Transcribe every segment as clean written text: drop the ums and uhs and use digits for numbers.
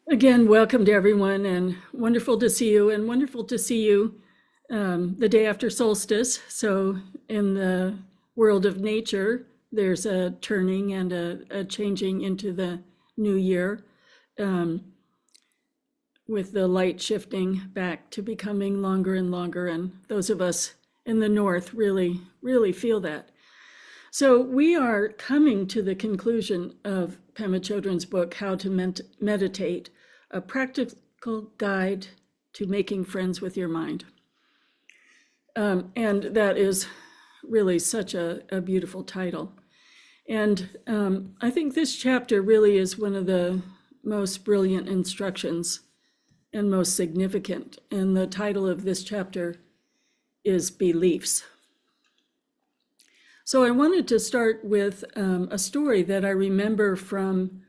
Again, welcome to everyone, and wonderful to see you, and wonderful to see you the day after solstice. So in the world of nature, there's a turning and a changing into the new year, with the light shifting back to becoming longer and longer. And those of us in the north really, really feel that. So we are coming to the conclusion of Pema Chodron's book, How to Meditate, a practical guide to making friends with your mind. And that is really such a beautiful title. And I think this chapter really is one of the most brilliant instructions and most significant. And the title of this chapter is Beliefs. So I wanted to start with a story that I remember from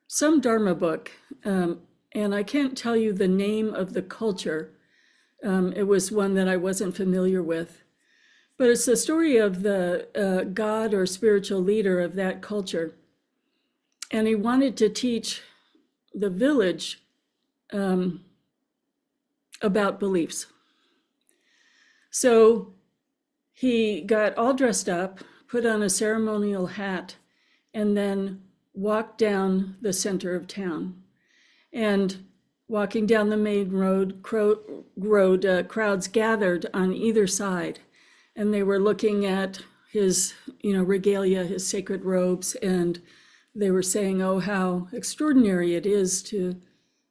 some Dharma book, and I can't tell you the name of the culture. It was one that I wasn't familiar with, but it's the story of the god or spiritual leader of that culture. And he wanted to teach the village about beliefs. So he got all dressed up, put on a ceremonial hat, and then walked down the center of town. And walking down the main road, crowds gathered on either side, and they were looking at his, regalia, his sacred robes, and they were saying, "Oh, how extraordinary it is to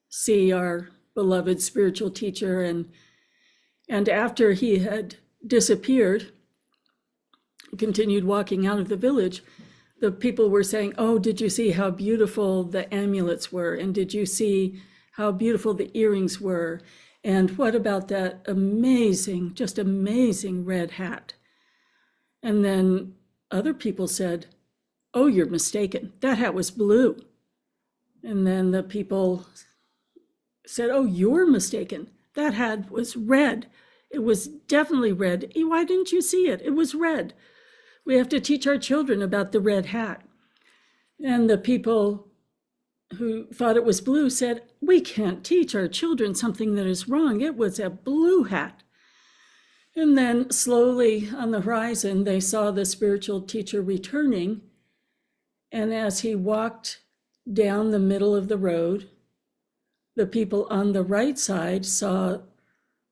see our beloved spiritual teacher." And after he had disappeared, continued walking out of the village, the people were saying, "Oh, did you see how beautiful the amulets were? And did you see how beautiful the earrings were? And what about that amazing, just amazing red hat?" And then other people said, "Oh, you're mistaken. That hat was blue." And then the people said, "Oh, you're mistaken. That hat was red. It was definitely red. Why didn't you see it? It was red. We have to teach our children about the red hat." And the people who thought it was blue said, "We can't teach our children something that is wrong. It was a blue hat." And then slowly on the horizon, they saw the spiritual teacher returning. And as he walked down the middle of the road, the people on the right side saw,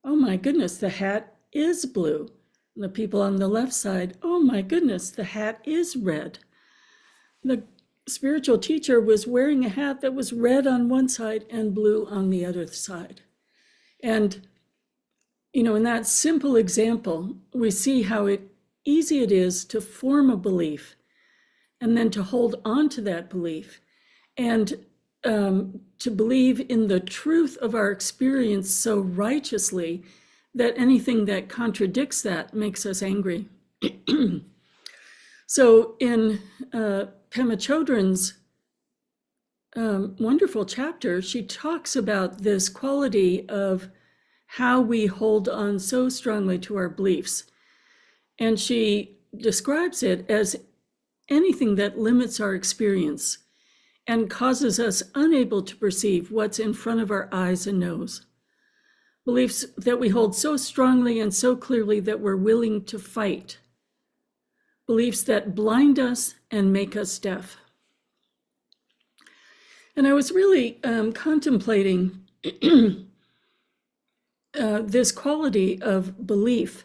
"Oh my goodness, the hat is blue." And the people on the left side, "Oh my goodness, the hat is red." The spiritual teacher was wearing a hat that was red on one side and blue on the other side. And, in that simple example, we see how easy it is to form a belief and then to hold on to that belief and to believe in the truth of our experience so righteously that anything that contradicts that makes us angry. So in Pema Chodron's wonderful chapter, she talks about this quality of how we hold on so strongly to our beliefs. And she describes it as anything that limits our experience and causes us unable to perceive what's in front of our eyes and nose. Beliefs that we hold so strongly and so clearly that we're willing to fight. Beliefs that blind us and make us deaf. And I was really contemplating this quality of belief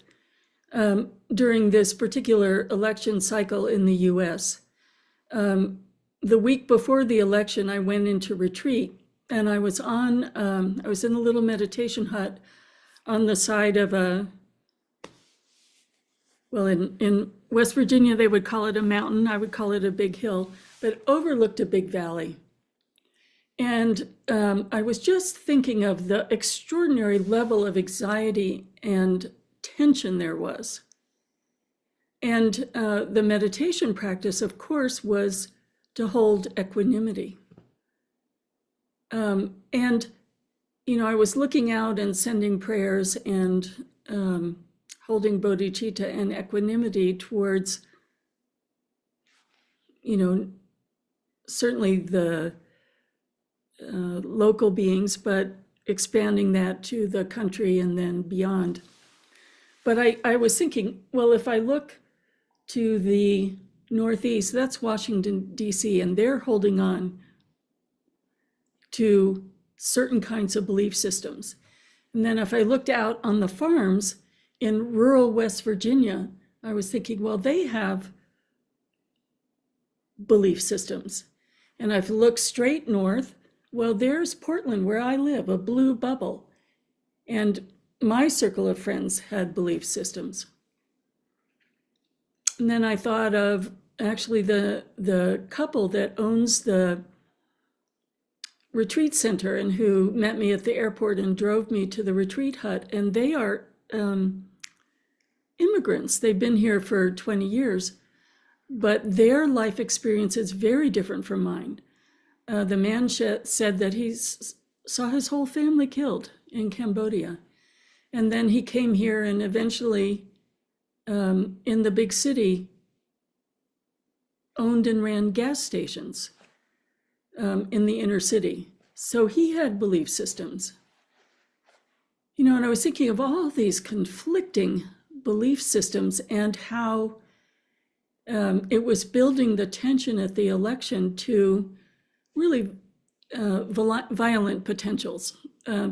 during this particular election cycle in the US. The week before the election, I went into retreat. And I was in a little meditation hut on the side of in West Virginia, they would call it a mountain. I would call it a big hill, but overlooked a big valley. And I was just thinking of the extraordinary level of anxiety and tension there was. And the meditation practice, of course, was to hold equanimity. And, I was looking out and sending prayers and holding bodhicitta and equanimity towards, certainly the local beings, but expanding that to the country and then beyond. But I was thinking, well, if I look to the Northeast, that's Washington, D.C., and they're holding on to certain kinds of belief systems. And then if I looked out on the farms in rural West Virginia, I was thinking, well, they have belief systems. And if I look straight north, well, there's Portland, where I live, a blue bubble. And my circle of friends had belief systems. And then I thought of actually the couple that owns the retreat center and who met me at the airport and drove me to the retreat hut. And they are immigrants. They've been here for 20 years, but their life experience is very different from mine. The man said that he saw his whole family killed in Cambodia. And then he came here and eventually in the big city owned and ran gas stations in the inner city. So he had belief systems. You know, and I was thinking of all these conflicting belief systems and how it was building the tension at the election to really violent potentials.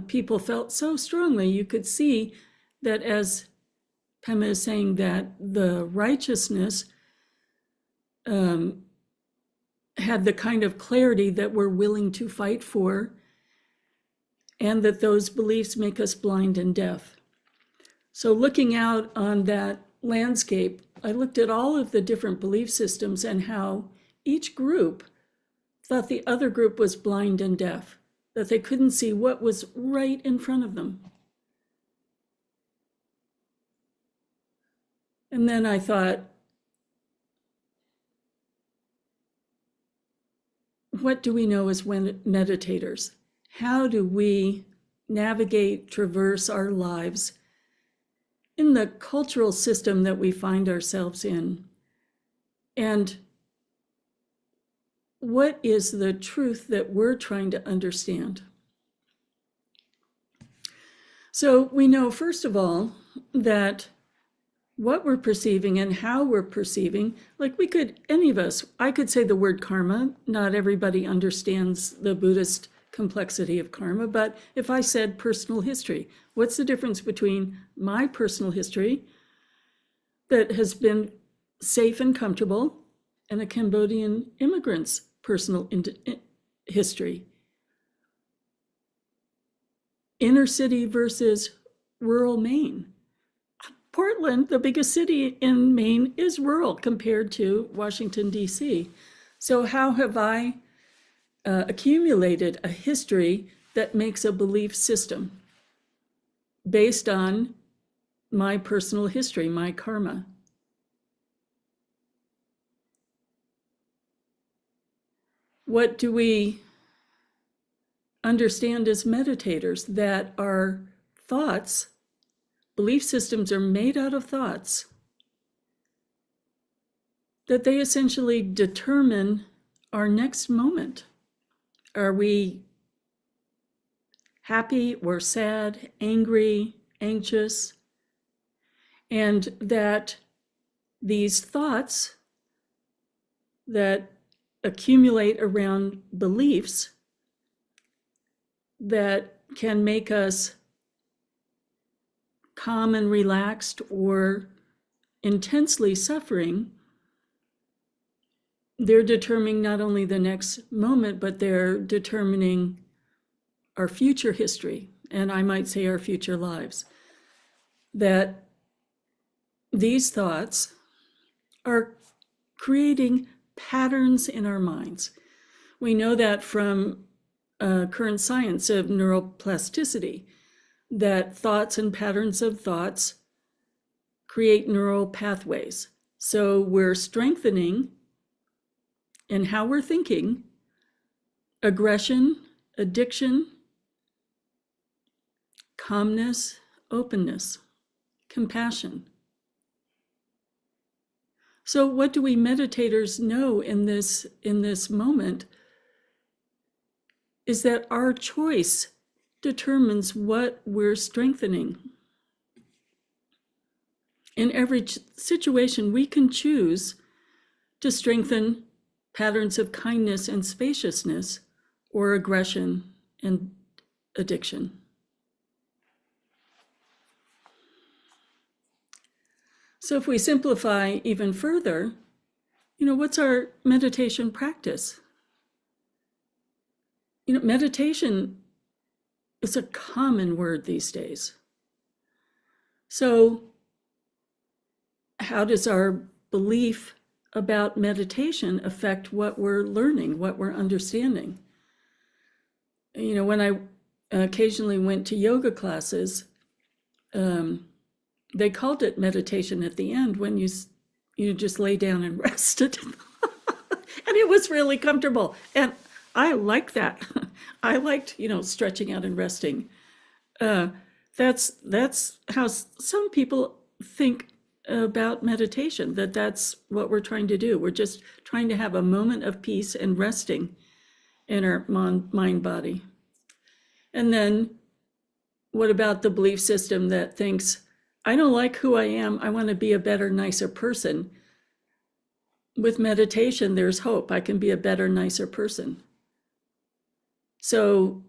People felt so strongly. You could see that, as Pema is saying, that the righteousness had the kind of clarity that we're willing to fight for, and that those beliefs make us blind and deaf. So looking out on that landscape, I looked at all of the different belief systems and how each group thought the other group was blind and deaf, that they couldn't see what was right in front of them. And then I thought, what do we know as meditators? How do we navigate, traverse our lives in the cultural system that we find ourselves in? And what is the truth that we're trying to understand? So we know, first of all, that what we're perceiving and how we're perceiving, like we could, any of us, I could say the word karma. Not everybody understands the Buddhist complexity of karma, but if I said personal history, what's the difference between my personal history that has been safe and comfortable and a Cambodian immigrant's personal history? Inner city versus rural Maine. Portland, the biggest city in Maine, is rural compared to Washington, D.C. So how have I accumulated a history that makes a belief system based on my personal history, my karma? What do we understand as meditators? That our thoughts, belief systems are made out of thoughts, that they essentially determine our next moment. Are we happy or sad, angry, anxious? And that these thoughts that accumulate around beliefs that can make us calm and relaxed or intensely suffering, they're determining not only the next moment, but they're determining our future history, and I might say our future lives. That these thoughts are creating patterns in our minds. We know that from current science of neuroplasticity, that thoughts and patterns of thoughts create neural pathways. So we're strengthening in how we're thinking aggression, addiction, calmness, openness, compassion. So what do we meditators know in this moment? is that our choice determines what we're strengthening. In every situation, we can choose to strengthen patterns of kindness and spaciousness, or aggression and addiction. So if we simplify even further, what's our meditation practice? Meditation is a common word these days. So how does our belief about meditation affect what we're learning, what we're understanding? When I occasionally went to yoga classes, they called it meditation at the end when you just lay down and rested. And it was really comfortable. And I liked that. I liked, stretching out and resting. That's how some people think about meditation, that's what we're trying to do. We're just trying to have a moment of peace and resting in our mind body. And then what about the belief system that thinks, I don't like who I am, I want to be a better, nicer person? With meditation, there's hope. I can be a better, nicer person. So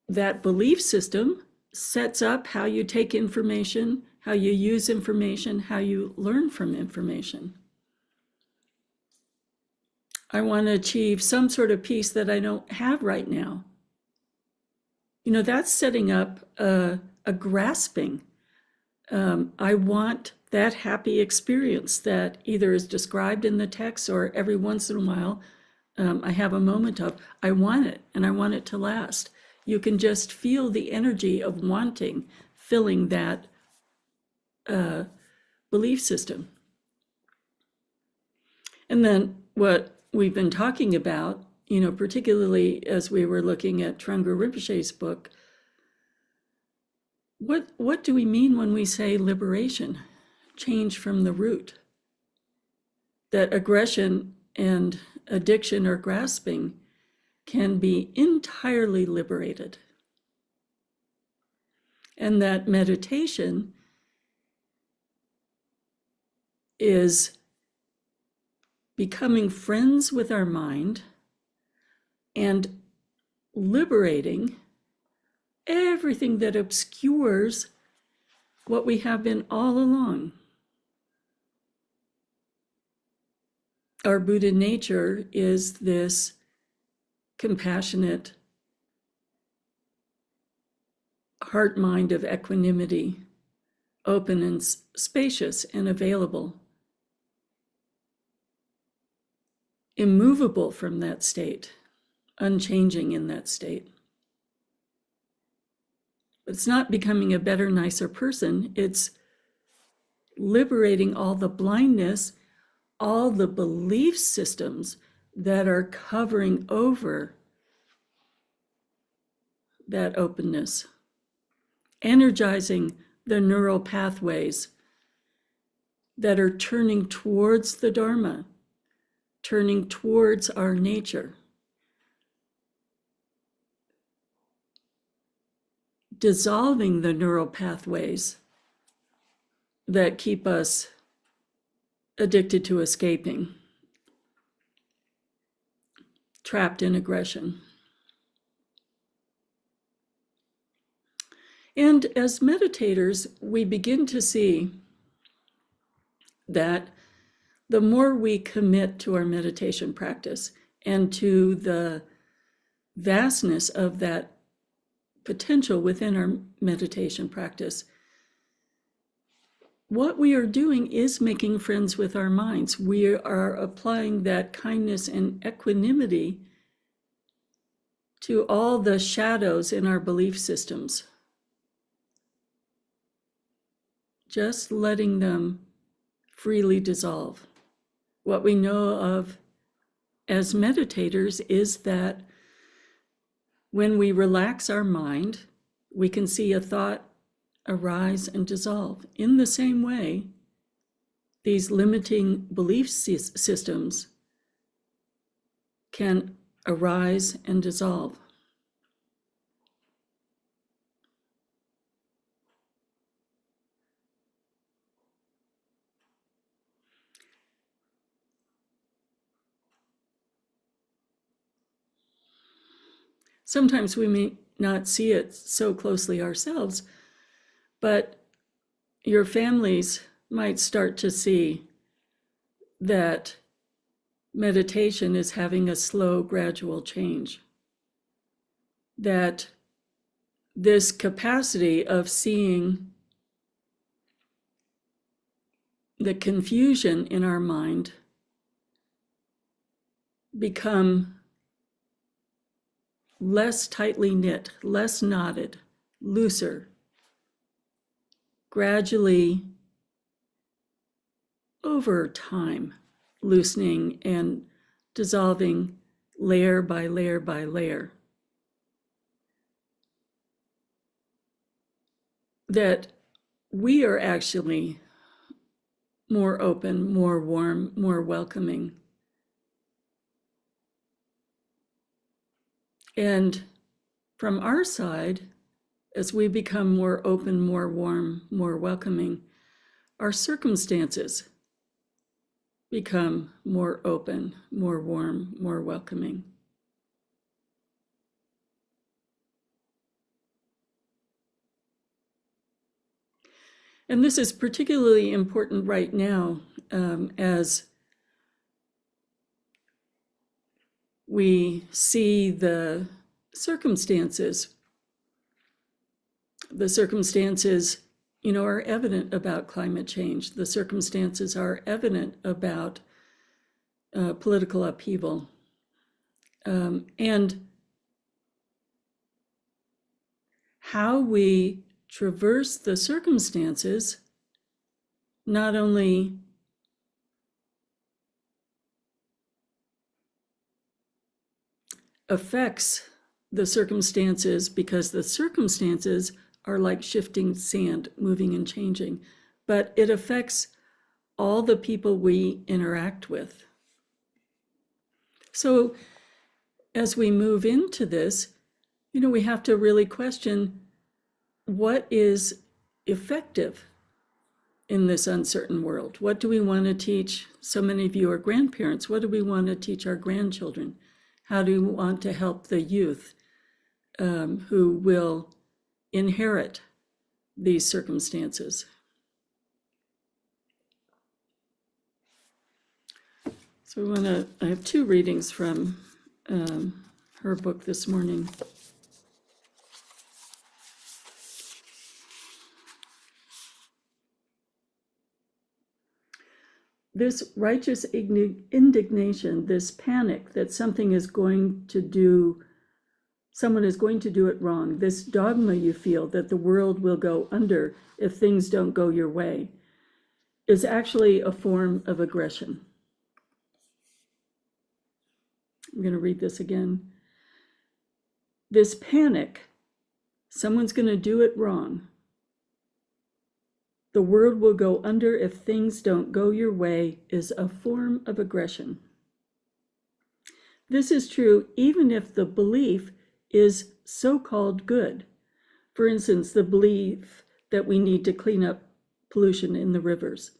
that belief system sets up how you take information, how you use information, how you learn from information. I want to achieve some sort of peace that I don't have right now. That's setting up a grasping. I want that happy experience that either is described in the text or every once in a while I have a moment of. I want it, and I want it to last. You can just feel the energy of wanting, filling that belief system. And then what we've been talking about, particularly as we were looking at Trungpa Rinpoche's book, what do we mean when we say liberation, change from the root? That aggression and addiction or grasping can be entirely liberated. And that meditation is becoming friends with our mind and liberating everything that obscures what we have been all along. Our Buddha nature is this compassionate heart mind of equanimity, open and spacious and available, immovable from that state, unchanging in that state. It's not becoming a better, nicer person. It's liberating all the blindness, all the belief systems that are covering over that openness, energizing the neural pathways that are turning towards the Dharma, turning towards our nature, dissolving the neural pathways that keep us addicted to escaping, trapped in aggression. And as meditators, we begin to see that the more we commit to our meditation practice and to the vastness of that potential within our meditation practice, what we are doing is making friends with our minds. We are applying that kindness and equanimity to all the shadows in our belief systems, just letting them freely dissolve. What we know of as meditators is that when we relax our mind, we can see a thought arise and dissolve. In the same way, these limiting belief systems can arise and dissolve. Sometimes we may not see it so closely ourselves, but your families might start to see that meditation is having a slow, gradual change. That this capacity of seeing the confusion in our mind become less tightly knit, less knotted, looser, gradually over time, loosening and dissolving layer by layer by layer. That we are actually more open, more warm, more welcoming. And from our side, as we become more open, more warm, more welcoming, our circumstances become more open, more warm, more welcoming. And this is particularly important right now, as we see the circumstances. The circumstances, are evident about climate change. The circumstances are evident about political upheaval. And how we traverse the circumstances not only affects the circumstances, because the circumstances are like shifting sand, moving and changing, but it affects all the people we interact with. So as we move into this, we have to really question what is effective in this uncertain world. What do we want to teach? So many of you are grandparents. What do we want to teach our grandchildren? How do we want to help the youth who will inherit these circumstances? So I have two readings from her book this morning. This righteous indignation, this panic that someone is going to do it wrong, this dogma you feel that the world will go under if things don't go your way, is actually a form of aggression. I'm going to read this again. This panic, someone's going to do it wrong, the world will go under if things don't go your way, is a form of aggression. This is true even if the belief is so-called good. For instance, the belief that we need to clean up pollution in the rivers.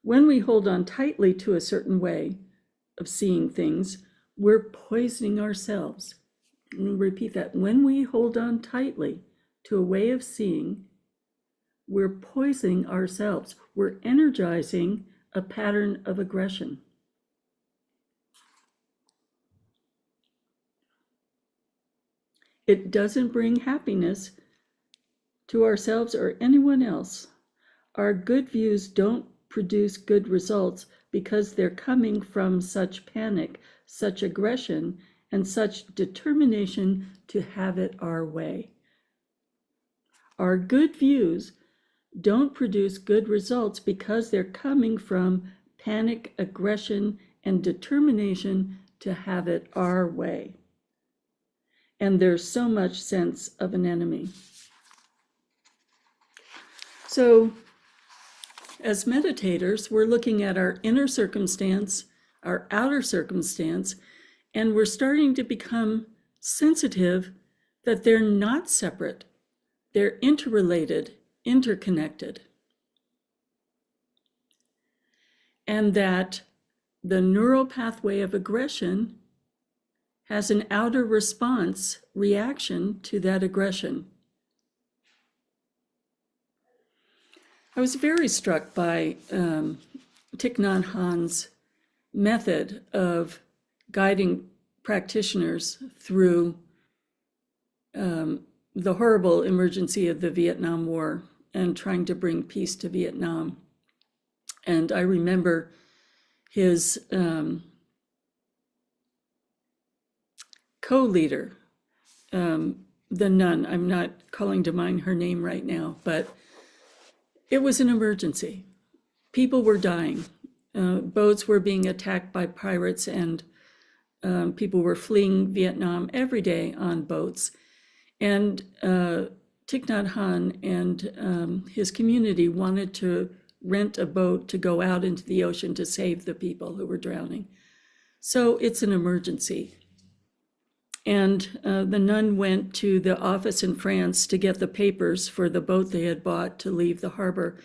When we hold on tightly to a certain way of seeing things, we're poisoning ourselves. And repeat that. When we hold on tightly to a way of seeing, we're poisoning ourselves. We're energizing a pattern of aggression. It doesn't bring happiness to ourselves or anyone else. Our good views don't produce good results because they're coming from such panic, such aggression, and such determination to have it our way. Our good views don't produce good results because they're coming from panic, aggression, and determination to have it our way. And there's so much sense of an enemy. So, as meditators, we're looking at our inner circumstance, our outer circumstance, and we're starting to become sensitive that they're not separate. They're interrelated, interconnected. And that the neural pathway of aggression has an outer response, reaction to that aggression. I was very struck by Thich Nhat Hanh's method of guiding practitioners through the horrible emergency of the Vietnam War and trying to bring peace to Vietnam. And I remember his co-leader, the nun. I'm not calling to mind her name right now, but it was an emergency. People were dying. Boats were being attacked by pirates, and people were fleeing Vietnam every day on boats. And Thich Nhat Hanh and his community wanted to rent a boat to go out into the ocean to save the people who were drowning. So it's an emergency. And the nun went to the office in France to get the papers for the boat they had bought to leave the harbor,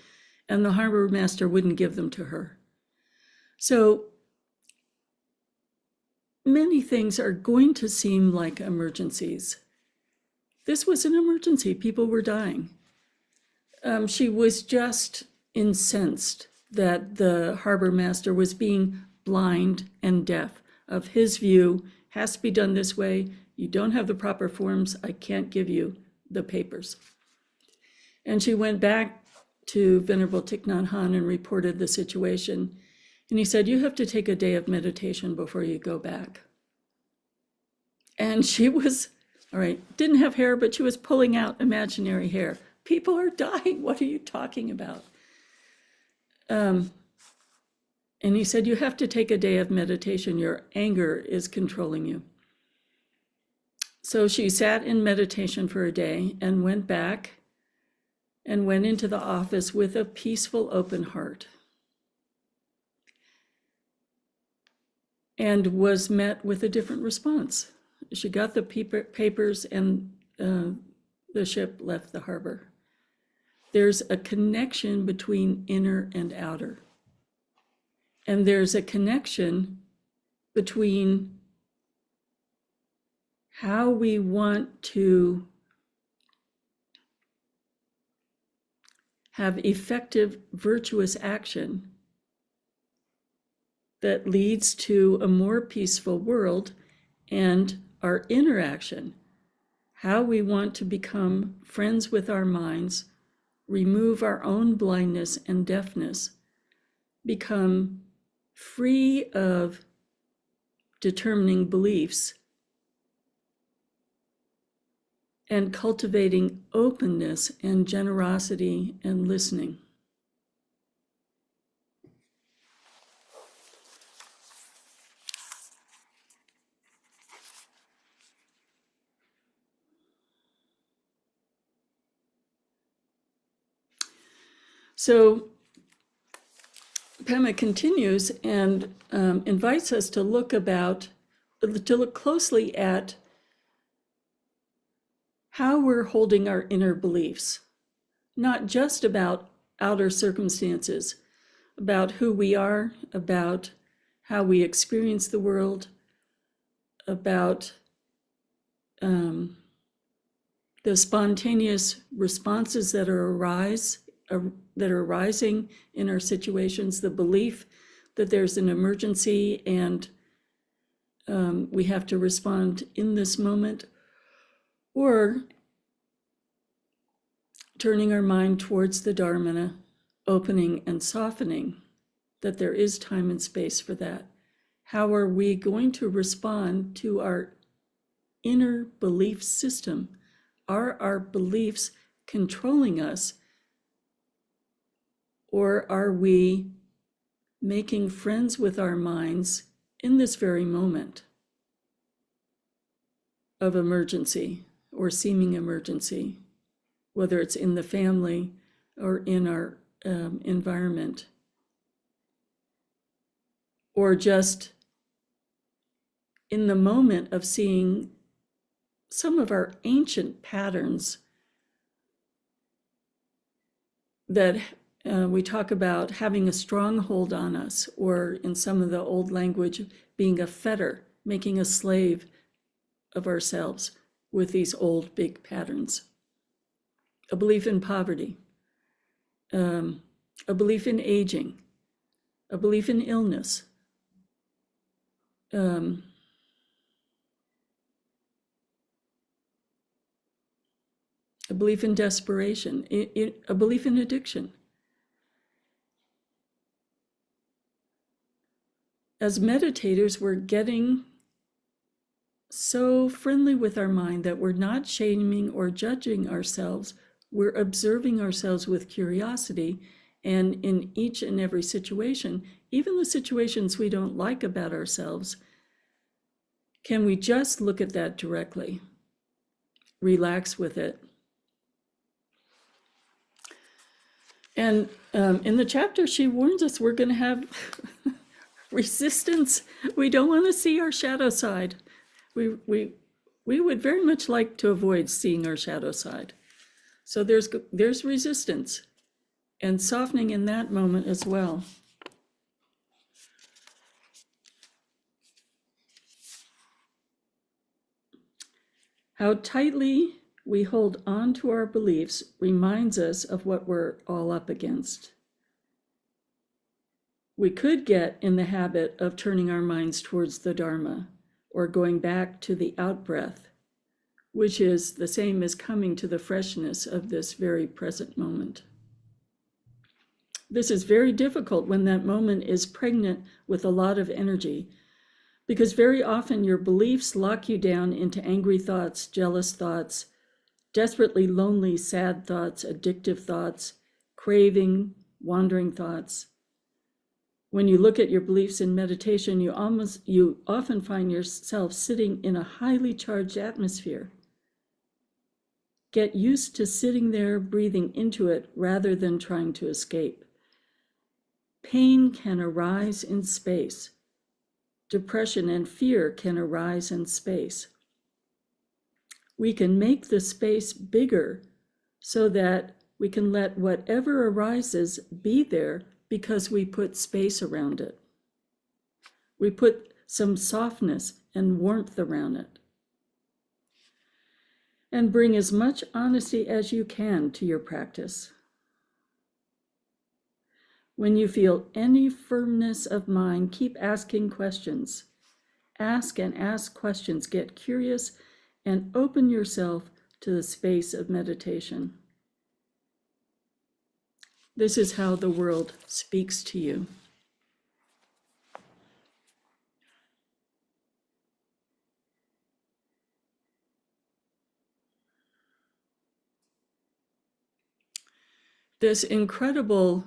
and the harbor master wouldn't give them to her. So many things are going to seem like emergencies. This was an emergency. People were dying. She was just incensed that the harbor master was being blind and deaf. Of his view, has to be done this way. You don't have the proper forms. I can't give you the papers. And she went back to Venerable Thich Nhat Hanh and reported the situation. And he said, you have to take a day of meditation before you go back. And she was, all right, didn't have hair, but she was pulling out imaginary hair. People are dying. What are you talking about? And he said, you have to take a day of meditation. Your anger is controlling you. So she sat in meditation for a day and went back and went into the office with a peaceful, open heart. And was met with a different response. She got the papers and the ship left the harbor. There's a connection between inner and outer. And there's a connection between how we want to have effective, virtuous action that leads to a more peaceful world, and our inner action, how we want to become friends with our minds, remove our own blindness and deafness, become free of determining beliefs, and cultivating openness and generosity and listening. So Pema continues and invites us to look closely at how we're holding our inner beliefs, not just about outer circumstances, about who we are, about how we experience the world, about the spontaneous responses that are arising in our situations, the belief that there's an emergency and we have to respond in this moment, or turning our mind towards the Dharma, opening and softening that there is time and space for that. How are we going to respond to our inner belief system? Are our beliefs controlling us? Or are we making friends with our minds in this very moment of emergency or seeming emergency, whether it's in the family or in our environment, or just in the moment of seeing some of our ancient patterns that we talk about having a stronghold on us, or in some of the old language, being a fetter, making a slave of ourselves with these old big patterns. A belief in poverty, a belief in aging, a belief in illness, a belief in desperation, a belief in addiction. As meditators, we're getting so friendly with our mind that we're not shaming or judging ourselves. We're observing ourselves with curiosity, and in each and every situation, even the situations we don't like about ourselves, can we just look at that directly, relax with it? And in the chapter, she warns us we're going to have resistance. We don't want to see our shadow side. We would very much like to avoid seeing our shadow side. So there's resistance and softening in that moment as well. How tightly we hold on to our beliefs reminds us of what we're all up against. We could get in the habit of turning our minds towards the Dharma or going back to the out-breath, which is the same as coming to the freshness of this very present moment. This is very difficult when that moment is pregnant with a lot of energy, because very often your beliefs lock you down into angry thoughts, jealous thoughts, desperately lonely, sad thoughts, addictive thoughts, craving, wandering thoughts. When you look at your beliefs in meditation, you often find yourself sitting in a highly charged atmosphere. Get used to sitting there, breathing into it, rather than trying to escape. Pain can arise in space. Depression and fear can arise in space. We can make the space bigger so that we can let whatever arises be there because we put space around it. We put some softness and warmth around it. And bring as much honesty as you can to your practice. When you feel any firmness of mind, keep asking questions. Ask and ask questions. Get curious and open yourself to the space of meditation. This is how the world speaks to you. This incredible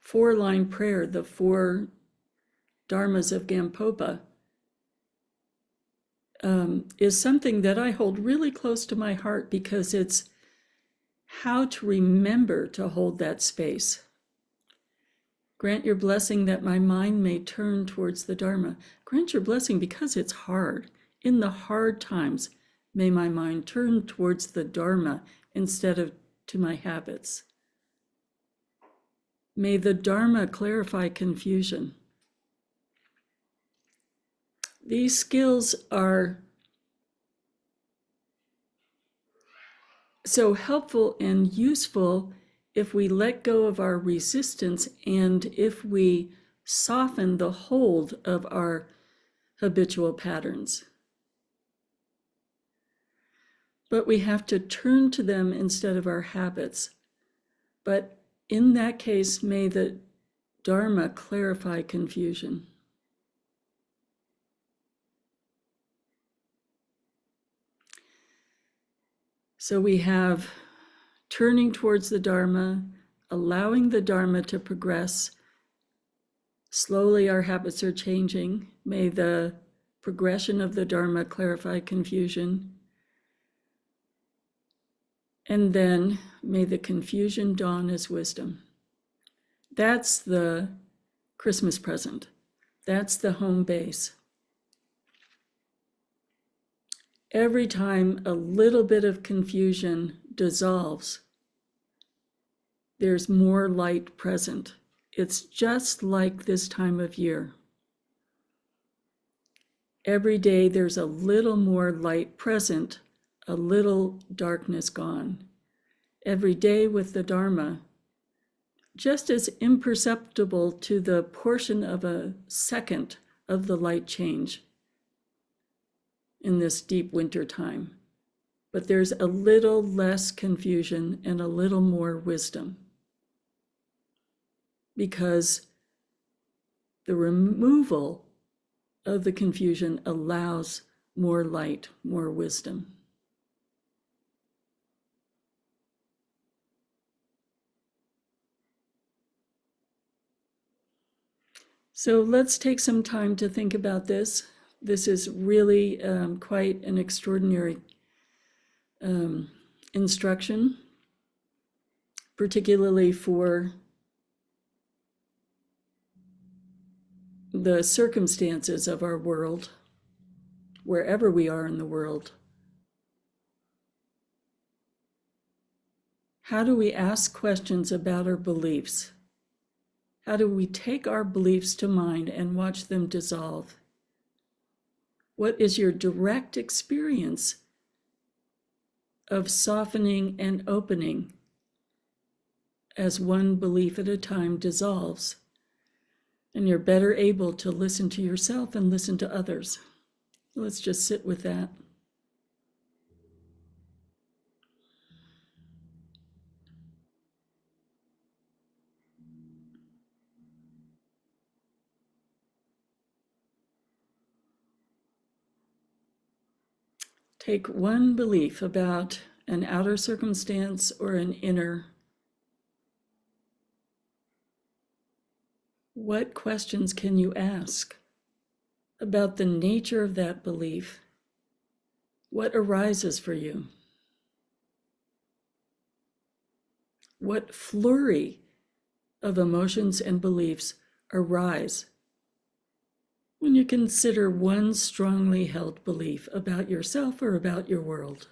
4-line prayer, the 4 dharmas of Gampopa, is something that I hold really close to my heart because it's how to remember to hold that space. Grant your blessing that my mind may turn towards the Dharma. Grant your blessing because it's hard. In the hard times, may my mind turn towards the Dharma instead of to my habits. May the Dharma clarify confusion. These skills are so helpful and useful if we let go of our resistance and if we soften the hold of our habitual patterns. But we have to turn to them instead of our habits. But in that case, may the Dharma clarify confusion. So we have turning towards the Dharma, allowing the Dharma to progress. Slowly our habits are changing. May the progression of the Dharma clarify confusion. And then may the confusion dawn as wisdom. That's the Christmas present. That's the home base. Every time a little bit of confusion dissolves, there's more light present. It's just like this time of year. Every day there's a little more light present, a little darkness gone. Every day with the Dharma, just as imperceptible to the portion of a second of the light change in this deep winter time. But there's a little less confusion and a little more wisdom, because the removal of the confusion allows more light, more wisdom. So let's take some time to think about this. This is really quite an extraordinary instruction, particularly for the circumstances of our world, wherever we are in the world. How do we ask questions about our beliefs? How do we take our beliefs to mind and watch them dissolve? What is your direct experience of softening and opening as one belief at a time dissolves, and you're better able to listen to yourself and listen to others? Let's just sit with that. Take one belief about an outer circumstance or an inner. What questions can you ask about the nature of that belief? What arises for you? What flurry of emotions and beliefs arise when you consider one strongly held belief about yourself or about your world?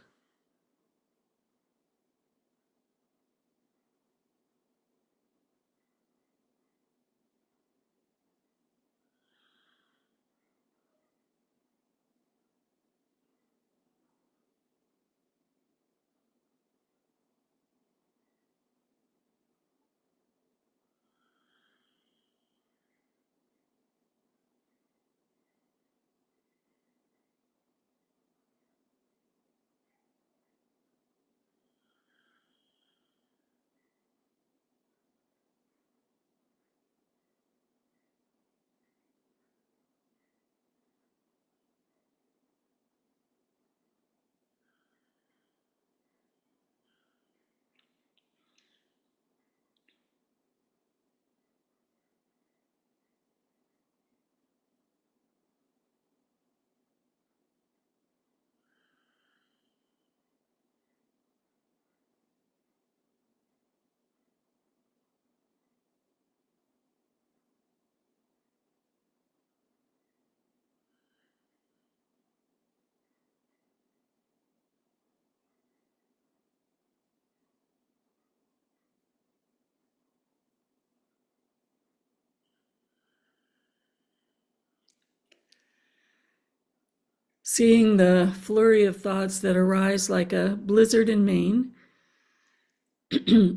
Seeing the flurry of thoughts that arise like a blizzard in Maine,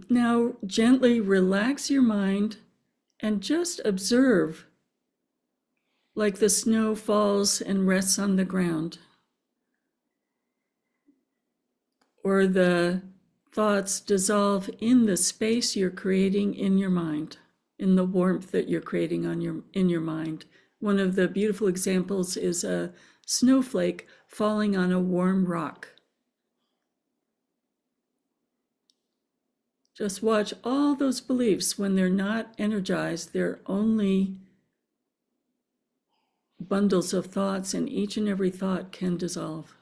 now gently relax your mind and just observe, like the snow falls and rests on the ground, or the thoughts dissolve in the space you're creating in your mind, in the warmth that you're creating in your mind. One of the beautiful examples is a snowflake falling on a warm rock. Just watch all those beliefs. When they're not energized, they're only bundles of thoughts, and each and every thought can dissolve.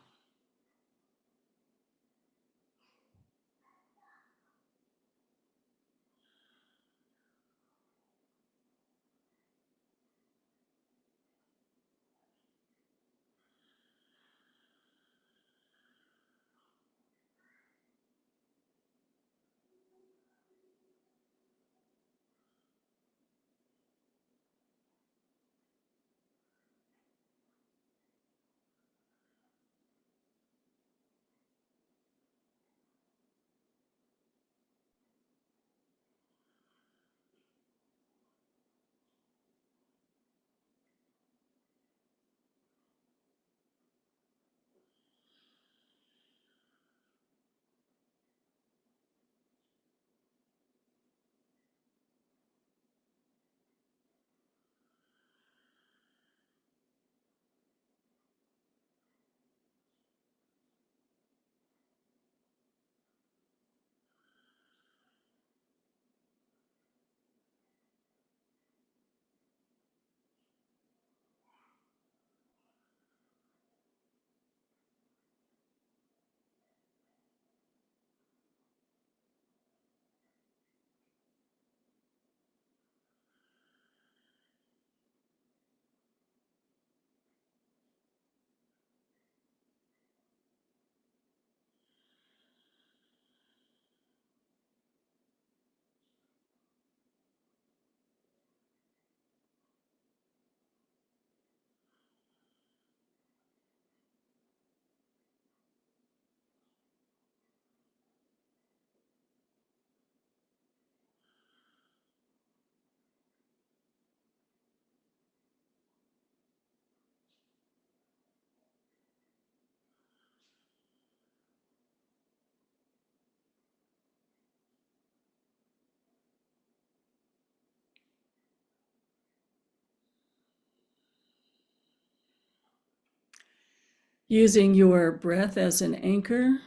using your breath as an anchor.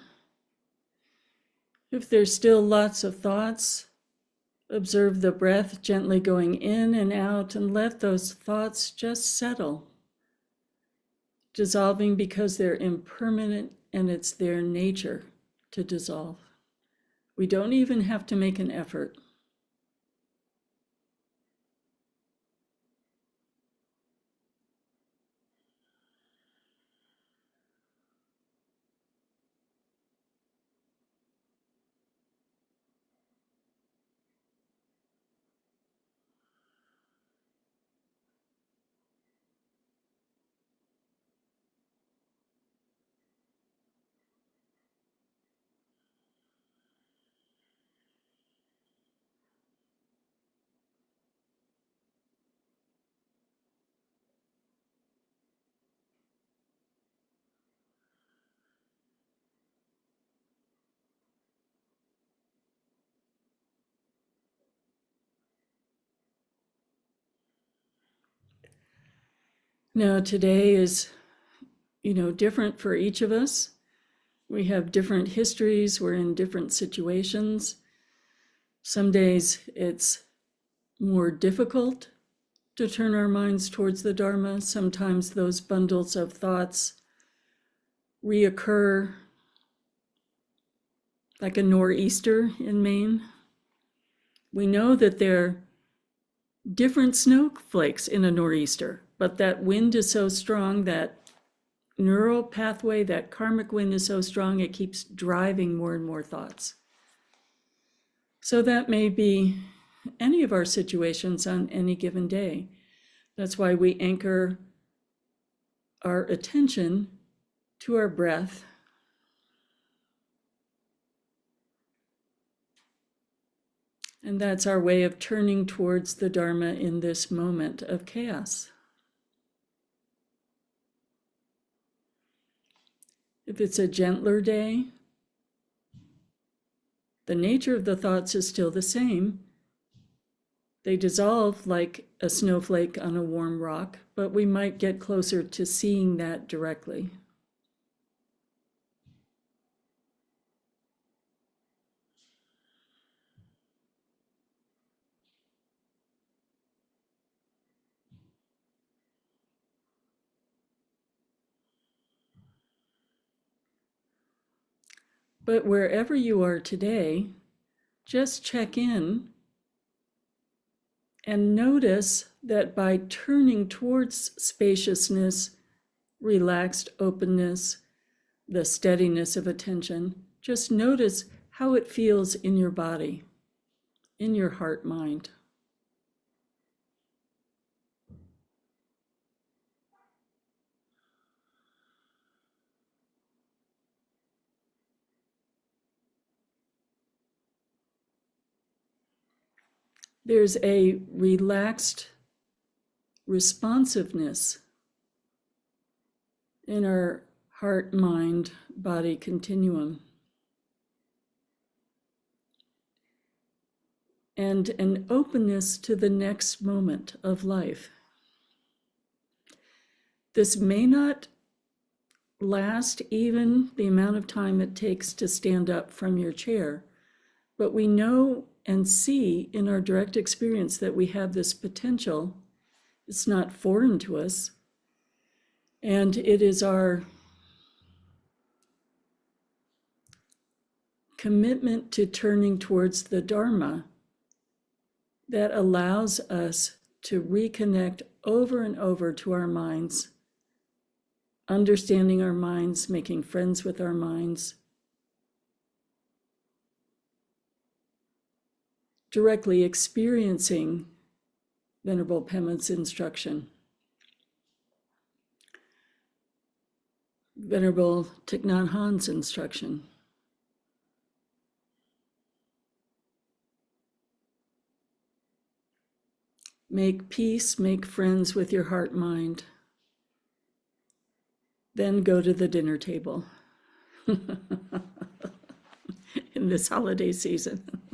If there's still lots of thoughts, observe the breath gently going in and out and let those thoughts just settle, dissolving because they're impermanent and it's their nature to dissolve. We don't even have to make an effort. Now, today is, different for each of us. We have different histories. We're in different situations. Some days it's more difficult to turn our minds towards the Dharma. Sometimes those bundles of thoughts reoccur like a nor'easter in Maine. We know that there are different snowflakes in a nor'easter, but that wind is so strong, that neural pathway, that karmic wind is so strong, it keeps driving more and more thoughts. So that may be any of our situations on any given day. That's why we anchor our attention to our breath. And that's our way of turning towards the Dharma in this moment of chaos. If it's a gentler day, the nature of the thoughts is still the same. They dissolve like a snowflake on a warm rock, but we might get closer to seeing that directly. But wherever you are today, just check in and notice that by turning towards spaciousness, relaxed openness, the steadiness of attention, just notice how it feels in your body, in your heart mind. There's a relaxed responsiveness in our heart, mind, body continuum. And an openness to the next moment of life. This may not last even the amount of time it takes to stand up from your chair, but we know and see in our direct experience that we have this potential. It's not foreign to us, and it is our commitment to turning towards the Dharma that allows us to reconnect over and over to our minds, understanding our minds, making friends with our minds, directly experiencing Venerable Pemon's instruction. Venerable Thich Nhat Hanh's instruction. Make peace, make friends with your heart mind. Then go to the dinner table in this holiday season.